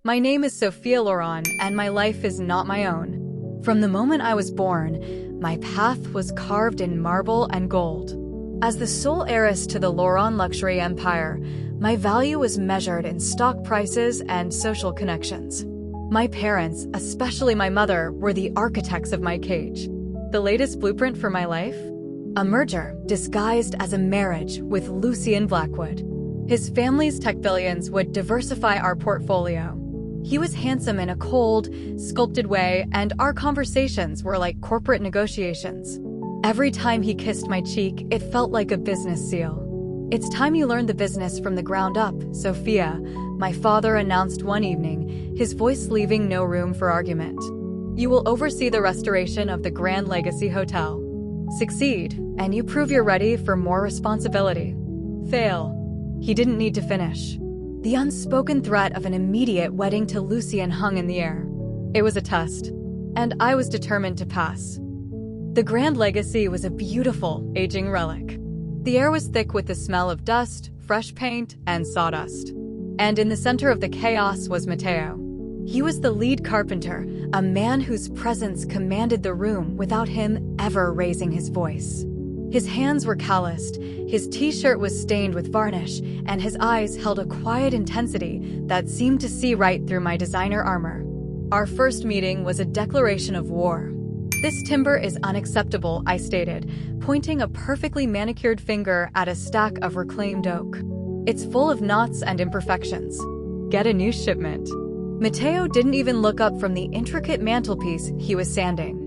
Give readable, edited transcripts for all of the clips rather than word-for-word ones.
My name is Sophia Loran, and my life is not my own. From the moment I was born, my path was carved in marble and gold. As the sole heiress to the Loran luxury empire, my value was measured in stock prices and social connections. My parents, especially my mother, were the architects of my cage. The latest blueprint for my life? A merger disguised as a marriage with Lucien Blackwood. His family's tech billions would diversify our portfolio. He was handsome in a cold, sculpted way, and our conversations were like corporate negotiations. Every time he kissed my cheek, it felt like a business seal. "It's time you learned the business from the ground up, Sophia," my father announced one evening, his voice leaving no room for argument. "You will oversee the restoration of the Grand Legacy Hotel. Succeed, and you prove you're ready for more responsibility. Fail." He didn't need to finish. The unspoken threat of an immediate wedding to Lucien hung in the air. It was a test, and I was determined to pass. The Grand Legacy was a beautiful, aging relic. The air was thick with the smell of dust, fresh paint, and sawdust. And in the center of the chaos was Matteo. He was the lead carpenter, a man whose presence commanded the room without him ever raising his voice. His hands were calloused, his t-shirt was stained with varnish, and his eyes held a quiet intensity that seemed to see right through my designer armor. Our first meeting was a declaration of war. "This timber is unacceptable," I stated, pointing a perfectly manicured finger at a stack of reclaimed oak. "It's full of knots and imperfections. Get a new shipment." Matteo didn't even look up from the intricate mantelpiece he was sanding.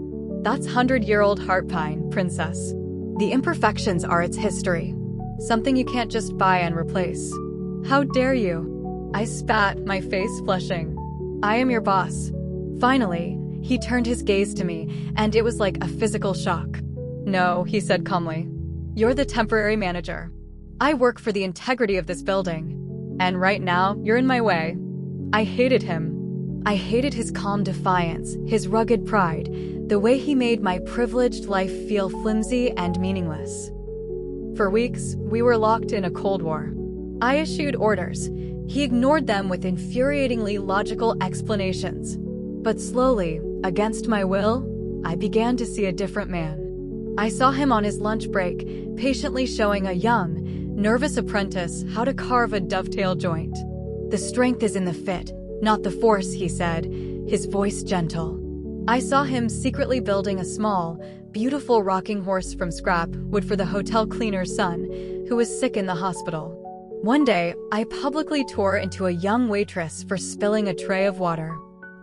"That's 100-year-old heart pine, princess. The imperfections are its history. Something you can't just buy and replace." "How dare you?" I spat, my face flushing. "I am your boss." Finally, he turned his gaze to me, and it was like a physical shock. "No," he said calmly. "You're the temporary manager. I work for the integrity of this building. And right now, you're in my way." I hated him. I hated his calm defiance, his rugged pride, the way he made my privileged life feel flimsy and meaningless. For weeks, we were locked in a Cold War. I issued orders. He ignored them with infuriatingly logical explanations. But slowly, against my will, I began to see a different man. I saw him on his lunch break, patiently showing a young, nervous apprentice how to carve a dovetail joint. "The strength is in the fit, not the force," he said, his voice gentle. I saw him secretly building a small, beautiful rocking horse from scrap wood for the hotel cleaner's son, who was sick in the hospital. One day, I publicly tore into a young waitress for spilling a tray of water.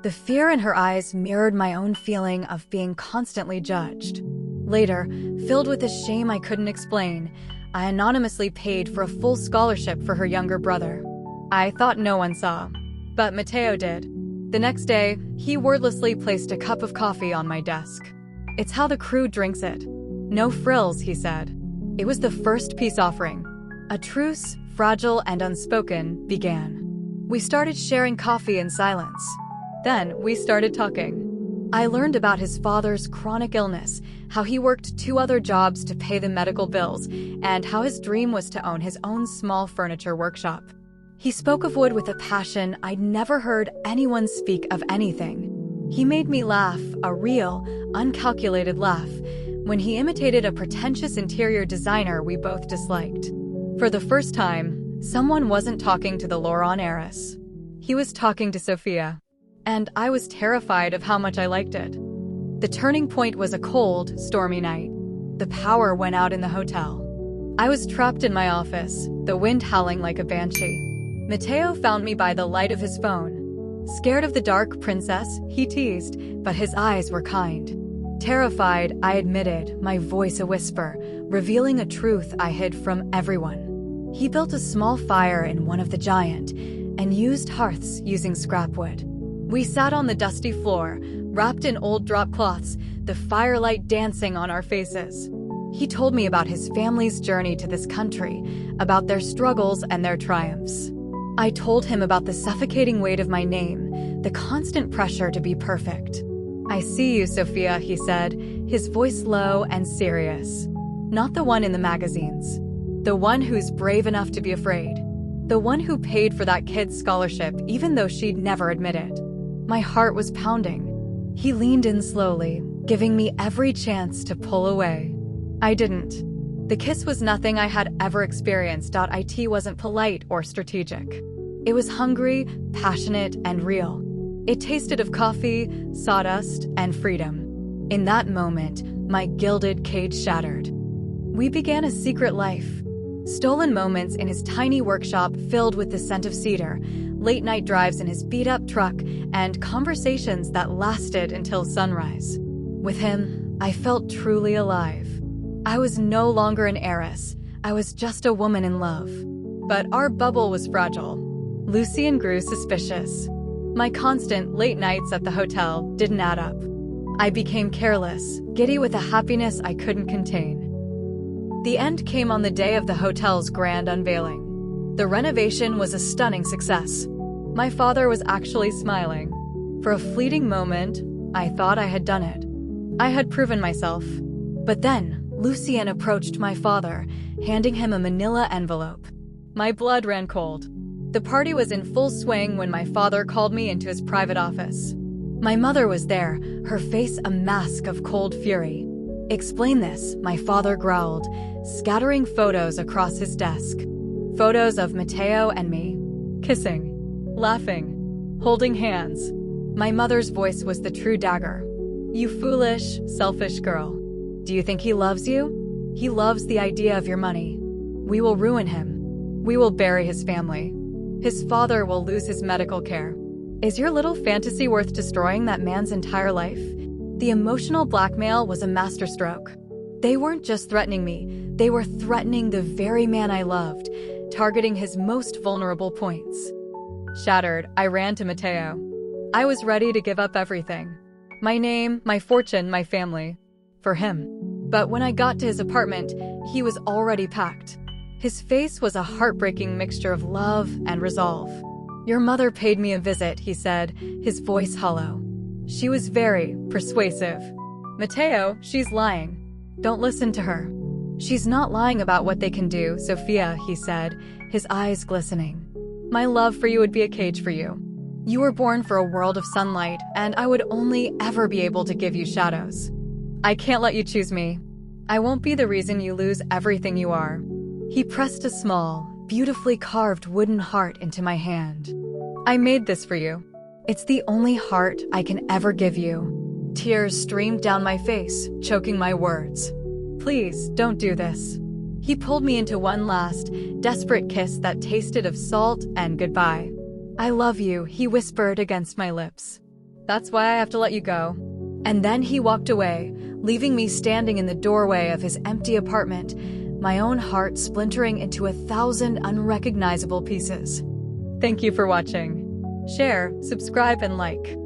The fear in her eyes mirrored my own feeling of being constantly judged. Later, filled with a shame I couldn't explain, I anonymously paid for a full scholarship for her younger brother. I thought no one saw, but Matteo did. The next day, he wordlessly placed a cup of coffee on my desk. "It's how the crew drinks it. No frills," he said. It was the first peace offering. A truce, fragile and unspoken, began. We started sharing coffee in silence. Then we started talking. I learned about his father's chronic illness, how he worked 2 other jobs to pay the medical bills, and how his dream was to own his own small furniture workshop. He spoke of wood with a passion I'd never heard anyone speak of anything. He made me laugh, a real, uncalculated laugh, when he imitated a pretentious interior designer we both disliked. For the first time, someone wasn't talking to the Loran heiress. He was talking to Sophia. And I was terrified of how much I liked it. The turning point was a cold, stormy night. The power went out in the hotel. I was trapped in my office, the wind howling like a banshee. Matteo found me by the light of his phone. "Scared of the dark, princess?" he teased, but his eyes were kind. Terrified, I admitted, my voice a whisper, revealing a truth I hid from everyone. He built a small fire in one of the giant, and used hearths using scrap wood. We sat on the dusty floor, wrapped in old drop cloths, the firelight dancing on our faces. He told me about his family's journey to this country, about their struggles and their triumphs. I told him about the suffocating weight of my name, the constant pressure to be perfect. "I see you, Sophia," he said, his voice low and serious. "Not the one in the magazines. The one who's brave enough to be afraid. The one who paid for that kid's scholarship even though she'd never admit it. My heart was pounding. He leaned in slowly, giving me every chance to pull away. I didn't. The kiss was nothing I had ever experienced. It wasn't polite or strategic. It was hungry, passionate, and real. It tasted of coffee, sawdust, and freedom. In that moment, my gilded cage shattered. We began a secret life. Stolen moments in his tiny workshop filled with the scent of cedar, late-night drives in his beat-up truck, and conversations that lasted until sunrise. With him, I felt truly alive. I was no longer an heiress. I was just a woman in love. But our bubble was fragile. Lucien grew suspicious. My constant late nights at the hotel didn't add up. I became careless, giddy with a happiness I couldn't contain. The end came on the day of the hotel's grand unveiling. The renovation was a stunning success. My father was actually smiling. For a fleeting moment, I thought I had done it. I had proven myself. But then, Lucien approached my father, handing him a manila envelope. My blood ran cold. The party was in full swing when my father called me into his private office. My mother was there, her face a mask of cold fury. "Explain this," my father growled, scattering photos across his desk. Photos of Matteo and me, kissing, laughing, holding hands. My mother's voice was the true dagger. "You foolish, selfish girl. Do you think he loves you? He loves the idea of your money. We will ruin him. We will bury his family. His father will lose his medical care. Is your little fantasy worth destroying that man's entire life?" The emotional blackmail was a masterstroke. They weren't just threatening me, they were threatening the very man I loved, targeting his most vulnerable points. Shattered, I ran to Matteo. I was ready to give up everything. My name, my fortune, my family. For him. But when I got to his apartment, he was already packed. His face was a heartbreaking mixture of love and resolve. "Your mother paid me a visit," he said, his voice hollow. "She was very persuasive." "Matteo, she's lying. Don't listen to her." "She's not lying about what they can do, Sophia," he said, his eyes glistening. "My love for you would be a cage for you. You were born for a world of sunlight, and I would only ever be able to give you shadows. I can't let you choose me. I won't be the reason you lose everything you are." He pressed a small, beautifully carved wooden heart into my hand. "I made this for you. It's the only heart I can ever give you." Tears streamed down my face, choking my words. "Please, don't do this." He pulled me into one last, desperate kiss that tasted of salt and goodbye. "I love you," he whispered against my lips. "That's why I have to let you go." And then he walked away, leaving me standing in the doorway of his empty apartment, my own heart splintering into 1,000 unrecognizable pieces. Thank you for watching. Share, subscribe, and like.